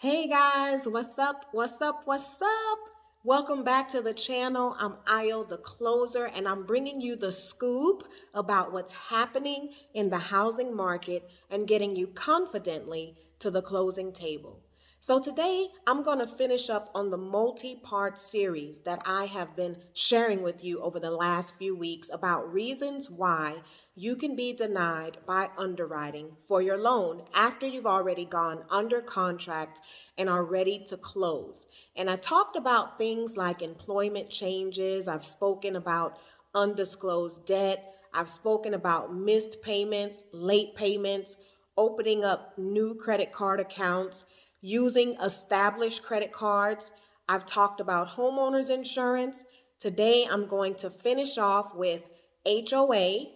Hey guys, what's up? What's up? What's up? Welcome back to the channel. I'm Ayo, the closer, and I'm bringing you the scoop about what's happening in the housing market and getting you confidently to the closing table. So today, I'm going to finish up on the multi-part series that I have been sharing with you over the last few weeks about reasons why you can be denied by underwriting for your loan after you've already gone under contract and are ready to close. And I talked about things like employment changes. I've spoken about undisclosed debt. I've spoken about missed payments, late payments, opening up new credit card accounts, using established credit cards. I've talked about homeowners insurance. Today, I'm going to finish off with HOA.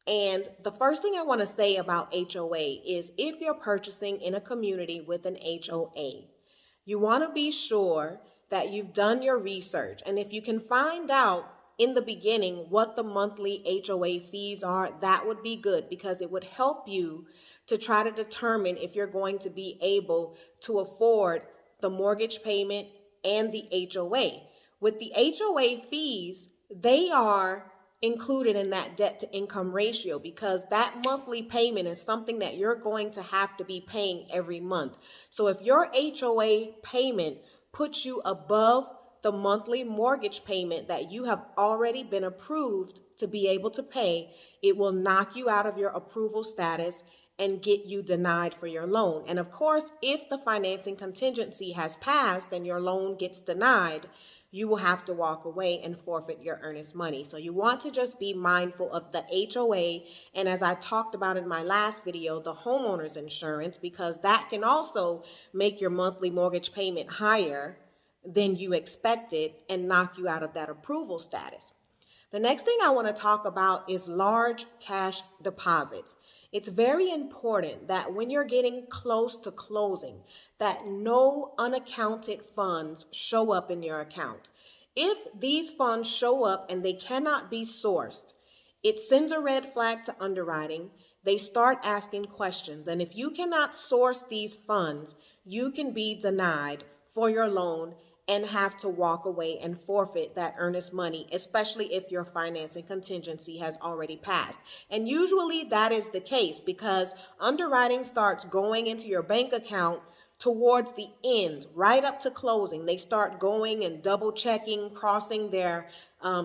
And the first thing I want to say about HOA is if you're purchasing in a community with an HOA, you want to be sure that you've done your research. And if you can find out in the beginning what the monthly HOA fees are, that would be good because it would help you to try to determine if you're going to be able to afford the mortgage payment and the HOA. With the HOA fees, they are included in that debt to income ratio because that monthly payment is something that you're going to have to be paying every month. So if your HOA payment puts you above the monthly mortgage payment that you have already been approved to be able to pay, it will knock you out of your approval status and get you denied for your loan. And of course, if the financing contingency has passed and your loan gets denied, you will have to walk away and forfeit your earnest money. So you want to just be mindful of the HOA. And as I talked about in my last video, the homeowners insurance, because that can also make your monthly mortgage payment higher than you expected and knock you out of that approval status. The next thing I want to talk about is large cash deposits. It's very important that when you're getting close to closing, that no unaccounted funds show up in your account. If these funds show up and they cannot be sourced, it sends a red flag to underwriting. They start asking questions. And if you cannot source these funds, you can be denied for your loan and have to walk away and forfeit that earnest money, especially if your financing contingency has already passed. And usually that is the case because underwriting starts going into your bank account towards the end, right up to closing. They start going and double checking, crossing their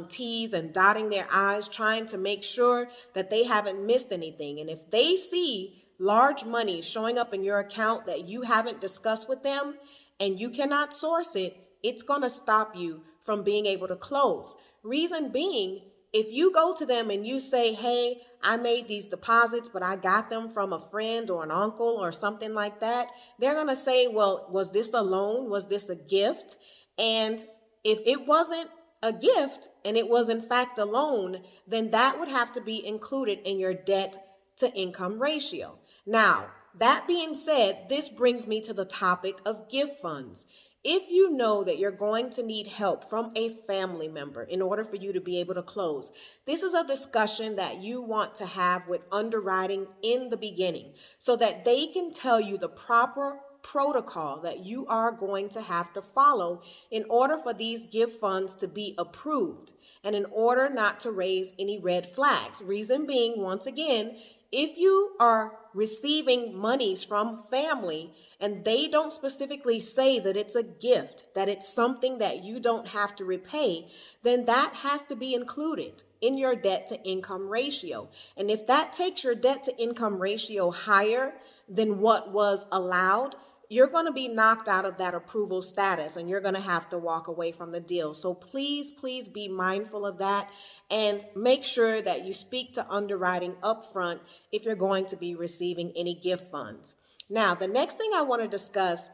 T's and dotting their I's, trying to make sure that they haven't missed anything. And if they see large money showing up in your account that you haven't discussed with them and you cannot source it, it's going to stop you from being able to close. Reason being, if you go to them and you say, hey, I made these deposits, but I got them from a friend or an uncle or something like that, they're going to say, well, was this a loan? Was this a gift? And if it wasn't a gift and it was in fact a loan, then that would have to be included in your debt to income ratio. Now, that being said, this brings me to the topic of gift funds. If you know that you're going to need help from a family member in order for you to be able to close, this is a discussion that you want to have with underwriting in the beginning so that they can tell you the proper protocol that you are going to have to follow in order for these gift funds to be approved and in order not to raise any red flags. Reason being, once again, if you are receiving monies from family and they don't specifically say that it's a gift, that it's something that you don't have to repay, then that has to be included in your debt to income ratio. And if that takes your debt to income ratio higher than what was allowed, you're going to be knocked out of that approval status and you're going to have to walk away from the deal. So please, please be mindful of that and make sure that you speak to underwriting upfront if you're going to be receiving any gift funds. Now, the next thing I want to discuss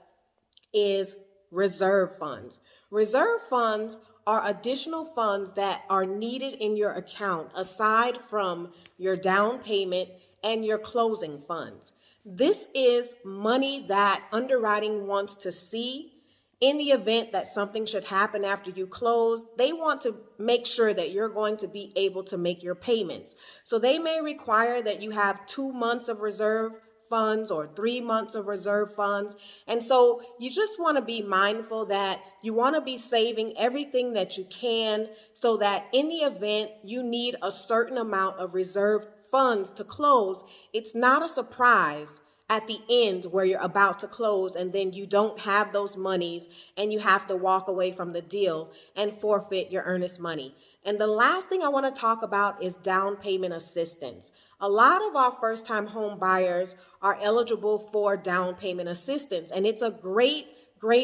is reserve funds. Reserve funds are additional funds that are needed in your account aside from your down payment and your closing funds. This is money that underwriting wants to see in the event that something should happen after you close. They want to make sure that you're going to be able to make your payments. So they may require that you have 2 months of reserve funds or 3 months of reserve funds. And so you just want to be mindful that you want to be saving everything that you can so that in the event you need a certain amount of reserve funds to close, it's not a surprise at the end where you're about to close and then you don't have those monies and you have to walk away from the deal and forfeit your earnest money. And the last thing I want to talk about is down payment assistance. A lot of our first-time home buyers are eligible for down payment assistance, and it's a great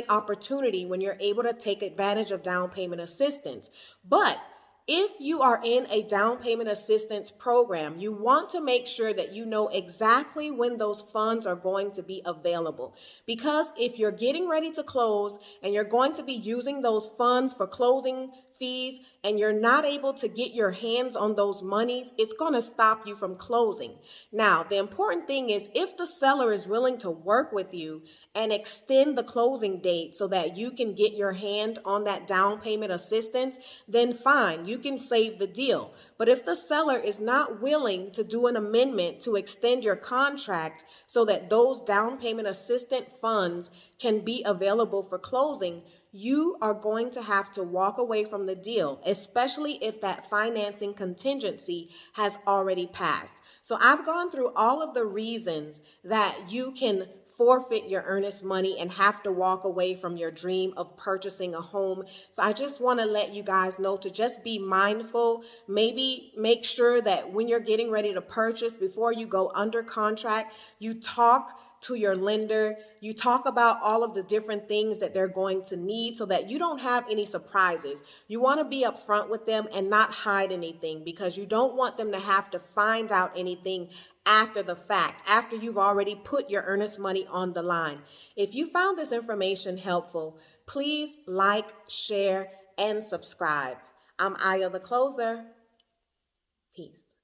opportunity when you're able to take advantage of down payment assistance. But if you are in a down payment assistance program, you want to make sure that you know exactly when those funds are going to be available. Because if you're getting ready to close and you're going to be using those funds for closing fees and you're not able to get your hands on those monies, it's going to stop you from closing. Now, the important thing is if the seller is willing to work with you and extend the closing date so that you can get your hand on that down payment assistance, then fine, you can save the deal. But if the seller is not willing to do an amendment to extend your contract so that those down payment assistance funds can be available for closing, you are going to have to walk away from the deal, especially if that financing contingency has already passed. So I've gone through all of the reasons that you can forfeit your earnest money and have to walk away from your dream of purchasing a home. So I just want to let you guys know to just be mindful. Maybe make sure that when you're getting ready to purchase, before you go under contract, you talk to your lender, you talk about all of the different things that they're going to need so that you don't have any surprises. You want to be upfront with them and not hide anything because you don't want them to have to find out anything after the fact, after you've already put your earnest money on the line. If you found this information helpful, please like, share, and subscribe. I'm Aya the Closer. Peace.